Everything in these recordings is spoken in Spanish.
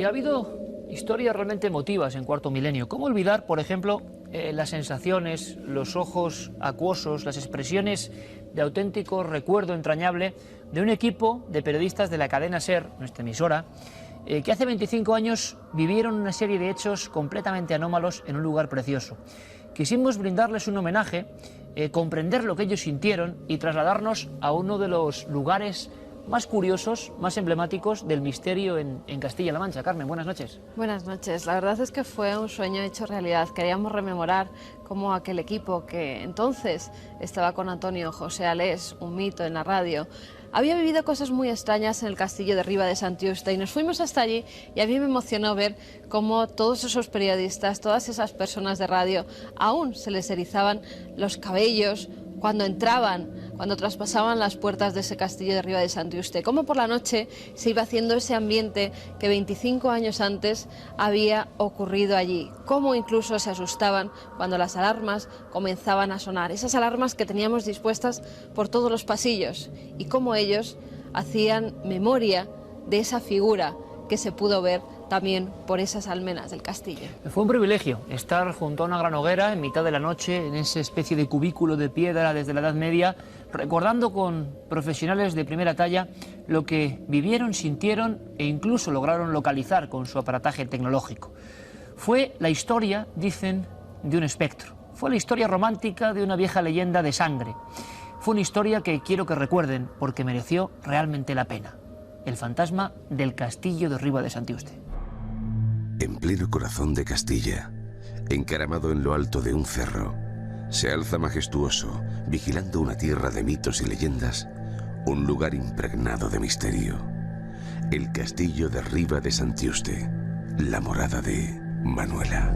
ha habido historias realmente emotivas en Cuarto Milenio. ¿Cómo olvidar, por ejemplo, las sensaciones, los ojos acuosos, las expresiones de auténtico recuerdo entrañable de un equipo de periodistas de la cadena SER, nuestra emisora, que hace 25 años vivieron una serie de hechos completamente anómalos en un lugar precioso? Quisimos brindarles un homenaje, comprender lo que ellos sintieron y trasladarnos a uno de los lugares más curiosos, más emblemáticos del misterio en Castilla-La Mancha. Carmen, buenas noches. Buenas noches. La verdad es que fue un sueño hecho realidad. Queríamos rememorar cómo aquel equipo que entonces estaba con Antonio José Alés, un mito en la radio, había vivido cosas muy extrañas en el castillo de Riba de Santiuste, y nos fuimos hasta allí y a mí me emocionó ver cómo todos esos periodistas, todas esas personas de radio, aún se les erizaban los cabellos cuando entraban, cuando traspasaban las puertas de ese castillo de Riba de Santiuste, cómo por la noche se iba haciendo ese ambiente que 25 años antes había ocurrido allí, cómo incluso se asustaban cuando las alarmas comenzaban a sonar, esas alarmas que teníamos dispuestas por todos los pasillos, y cómo ellos hacían memoria de esa figura que se pudo ver también por esas almenas del castillo. Fue un privilegio estar junto a una gran hoguera en mitad de la noche, en esa especie de cubículo de piedra desde la Edad Media, recordando con profesionales de primera talla lo que vivieron, sintieron e incluso lograron localizar con su aparataje tecnológico. Fue la historia, dicen, de un espectro. Fue la historia romántica de una vieja leyenda de sangre. Fue una historia que quiero que recuerden porque mereció realmente la pena. El fantasma del castillo de Riba de Santiuste. En pleno corazón de Castilla, encaramado en lo alto de un cerro, se alza majestuoso, vigilando una tierra de mitos y leyendas, un lugar impregnado de misterio. El castillo de Riba de Santiuste, la morada de Manuela.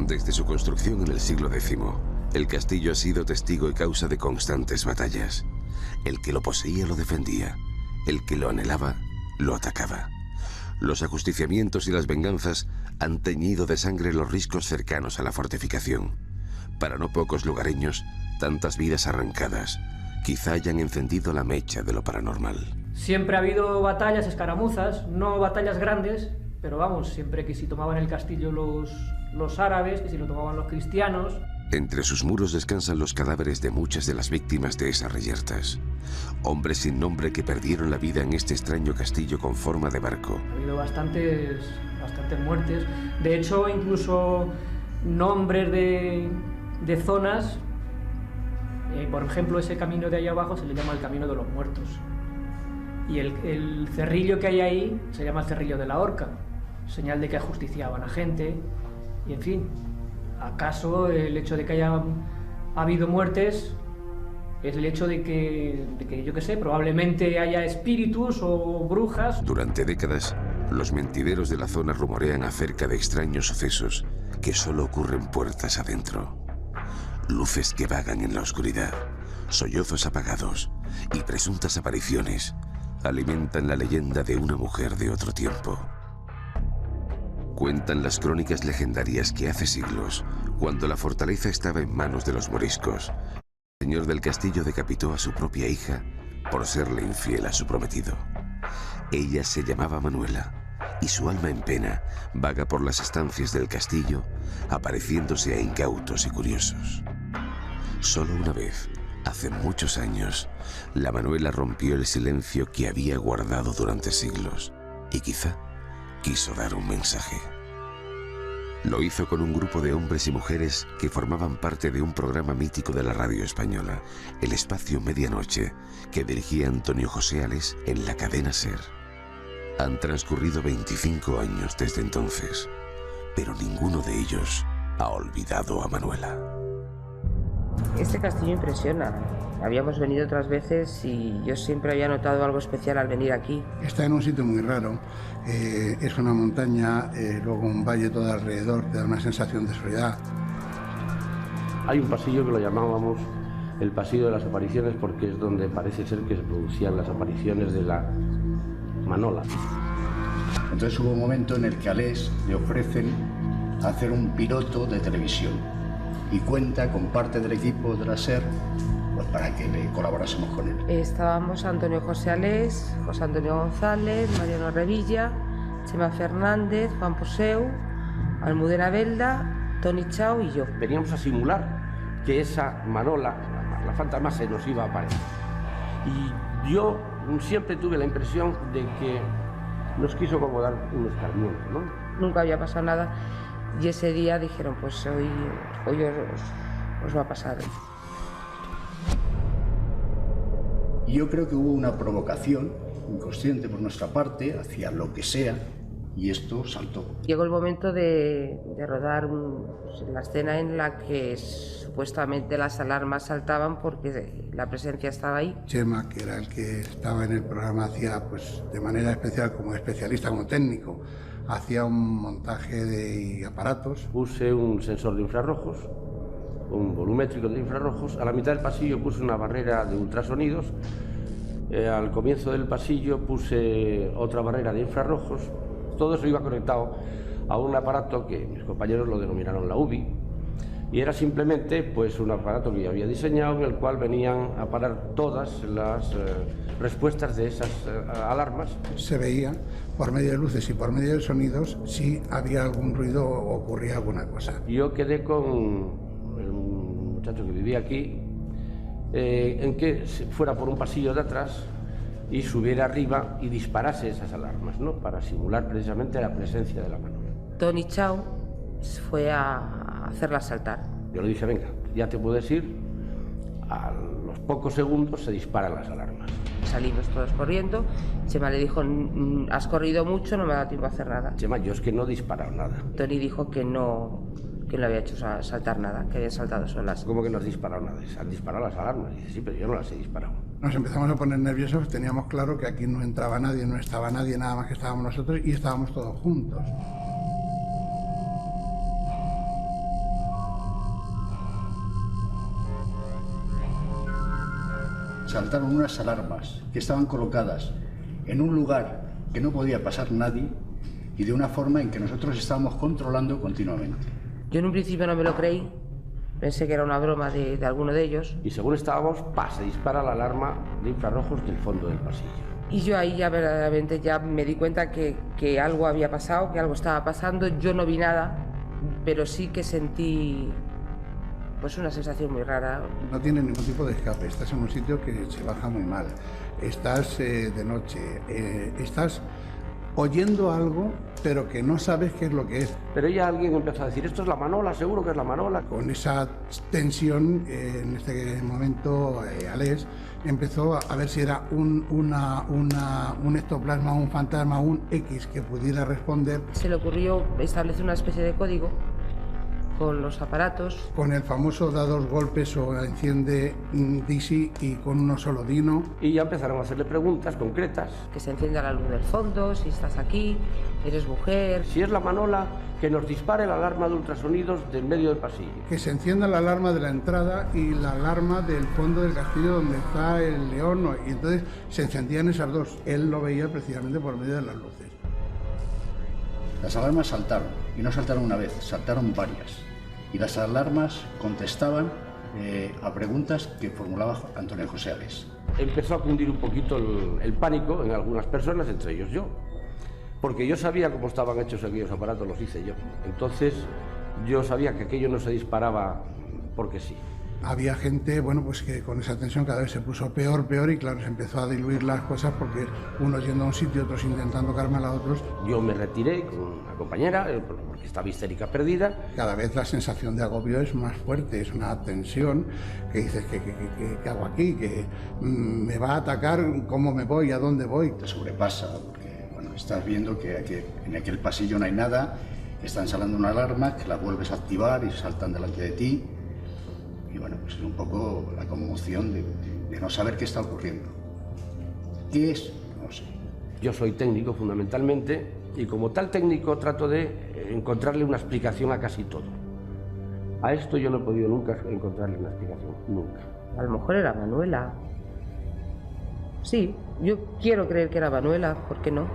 Desde su construcción en el siglo X, el castillo ha sido testigo y causa de constantes batallas. El que lo poseía lo defendía, el que lo anhelaba lo atacaba. Los ajusticiamientos y las venganzas han teñido de sangre los riscos cercanos a la fortificación. Para no pocos lugareños, tantas vidas arrancadas quizá hayan encendido la mecha de lo paranormal. Siempre ha habido batallas, escaramuzas, no batallas grandes, pero vamos, siempre que si tomaban el castillo los árabes, que si lo tomaban los cristianos. Entre sus muros descansan los cadáveres de muchas de las víctimas de esas reyertas. Hombres sin nombre que perdieron la vida en este extraño castillo con forma de barco. Ha habido bastantes muertes. De hecho, incluso nombres de zonas. Por ejemplo, ese camino de ahí abajo se le llama el Camino de los Muertos. Y el cerrillo que hay ahí se llama el Cerrillo de la Horca. Señal de que ajusticiaban a gente. Y en fin, ¿acaso el hecho de que haya habido muertes es el hecho de que yo qué sé, probablemente haya espíritus o brujas? Durante décadas, los mentideros de la zona rumorean acerca de extraños sucesos que solo ocurren puertas adentro. Luces que vagan en la oscuridad, sollozos apagados y presuntas apariciones alimentan la leyenda de una mujer de otro tiempo. Cuentan las crónicas legendarias que hace siglos, cuando la fortaleza estaba en manos de los moriscos, el señor del castillo decapitó a su propia hija por serle infiel a su prometido. Ella se llamaba Manuela y su alma en pena vaga por las estancias del castillo, apareciéndose a incautos y curiosos. Solo una vez, hace muchos años, la Manuela rompió el silencio que había guardado durante siglos y quizá quiso dar un mensaje. Lo hizo con un grupo de hombres y mujeres que formaban parte de un programa mítico de la radio española, el Espacio Medianoche, que dirigía Antonio José Alés en la cadena SER. Han transcurrido 25 años desde entonces, pero ninguno de ellos ha olvidado a Manuela. Este castillo impresiona. Habíamos venido otras veces y yo siempre había notado algo especial al venir aquí. Está en un sitio muy raro. Es una montaña, luego un valle todo alrededor, te da una sensación de soledad. Hay un pasillo que lo llamábamos el pasillo de las apariciones porque es donde parece ser que se producían las apariciones de la Manola. Entonces hubo un momento en el que a Alés le ofrecen hacer un piloto de televisión y cuenta con parte del equipo de la SER pues para que le colaborásemos con él. Estábamos Antonio José Alés, José Antonio González, Mariano Revilla, Chema Fernández, Juan Poseu, Almudena Belda, Toni Chao y yo. Veníamos a simular que esa Manola, la fantasma, se nos iba a aparecer. Y yo siempre tuve la impresión de que nos quiso como dar un escarmiento, ¿no? Nunca había pasado nada y ese día dijeron, pues hoy os va a pasar. Y yo creo que hubo una provocación inconsciente por nuestra parte hacia lo que sea, y esto saltó. Llegó el momento de rodar la escena en la que supuestamente las alarmas saltaban porque la presencia estaba ahí. Chema, que era el que estaba en el programa, hacía pues de manera especial, como especialista, como técnico, hacía un montaje de aparatos. Puse un sensor de infrarrojos, un volumétrico de infrarrojos. A la mitad del pasillo puse una barrera de ultrasonidos. Al comienzo del pasillo puse otra barrera de infrarrojos. Todo eso iba conectado a un aparato que mis compañeros lo denominaron la UBI, y era simplemente pues un aparato que yo había diseñado en el cual venían a parar todas las respuestas de esas alarmas. Se veía por medio de luces y por medio de sonidos si había algún ruido o ocurría alguna cosa. Yo quedé con el muchacho que vivía aquí en que fuera por un pasillo de atrás y subiera arriba y disparase esas alarmas, ¿no? Para simular precisamente la presencia de la mano. Toni Chao fue a hacerla saltar. Yo le dije, venga, ya te puedes ir. A los pocos segundos se disparan las alarmas. Salimos todos corriendo. Chema le dijo, has corrido mucho, no me ha dado tiempo a hacer nada. Chema, yo es que no he disparado nada. Toni dijo que no le había hecho saltar nada, que había saltado solas. ¿Cómo que no has disparado nada? Se han disparado las alarmas. Dice, sí, pero yo no las he disparado. Nos empezamos a poner nerviosos, teníamos claro que aquí no entraba nadie, no estaba nadie, nada más que estábamos nosotros y estábamos todos juntos. Saltaron unas alarmas que estaban colocadas en un lugar que no podía pasar nadie y de una forma en que nosotros estábamos controlando continuamente. Yo en un principio no me lo creí, pensé que era una broma de alguno de ellos. Y según estábamos, se dispara la alarma de infrarrojos del fondo del pasillo. Y yo ahí ya verdaderamente ya me di cuenta que algo había pasado, que algo estaba pasando. Yo no vi nada, pero sí que sentí pues una sensación muy rara. No tiene ningún tipo de escape, estás en un sitio que se baja muy mal, estás de noche, estás oyendo algo, pero que no sabes qué es lo que es. Pero ya alguien empezó a decir, esto es la Manola, seguro que es la Manola. Con esa tensión, en este momento, Alés empezó a ver si era un ectoplasma, un fantasma, un X que pudiera responder. Se le ocurrió establecer una especie de código con los aparatos. Con el famoso da dos golpes o enciende DC y con uno solo dino. Y ya empezaron a hacerle preguntas concretas. Que se encienda la luz del fondo, si estás aquí, eres mujer. Si es la Manola, que nos dispare la alarma de ultrasonidos del medio del pasillo. Que se encienda la alarma de la entrada y la alarma del fondo del castillo donde está el león. Y entonces se encendían esas dos. Él lo veía precisamente por medio de las luces. Las alarmas saltaron, y no saltaron una vez, saltaron varias. Y las alarmas contestaban a preguntas que formulaba Antonio José Alés. Empezó a cundir un poquito el pánico en algunas personas, entre ellos yo. Porque yo sabía cómo estaban hechos aquellos aparatos, los hice yo. Entonces yo sabía que aquello no se disparaba porque sí. Había gente, bueno, pues que con esa tensión cada vez se puso peor y claro, se empezó a diluir las cosas porque unos yendo a un sitio, otros intentando calmar a otros. Yo me retiré con una compañera porque estaba histérica perdida. Cada vez la sensación de agobio es más fuerte, es una tensión que dices, ¿qué hago aquí? Que me va a atacar, ¿cómo me voy? ¿A dónde voy? Te sobrepasa porque, bueno, estás viendo que en aquel pasillo no hay nada, están saltando una alarma, que la vuelves a activar y saltan delante de ti. Y bueno, pues es un poco la conmoción de no saber qué está ocurriendo. ¿Qué es? No sé. Yo soy técnico fundamentalmente y como tal técnico trato de encontrarle una explicación a casi todo. A esto yo no he podido nunca encontrarle una explicación, nunca. A lo mejor era Manuela. Sí, yo quiero creer que era Manuela, ¿por qué no?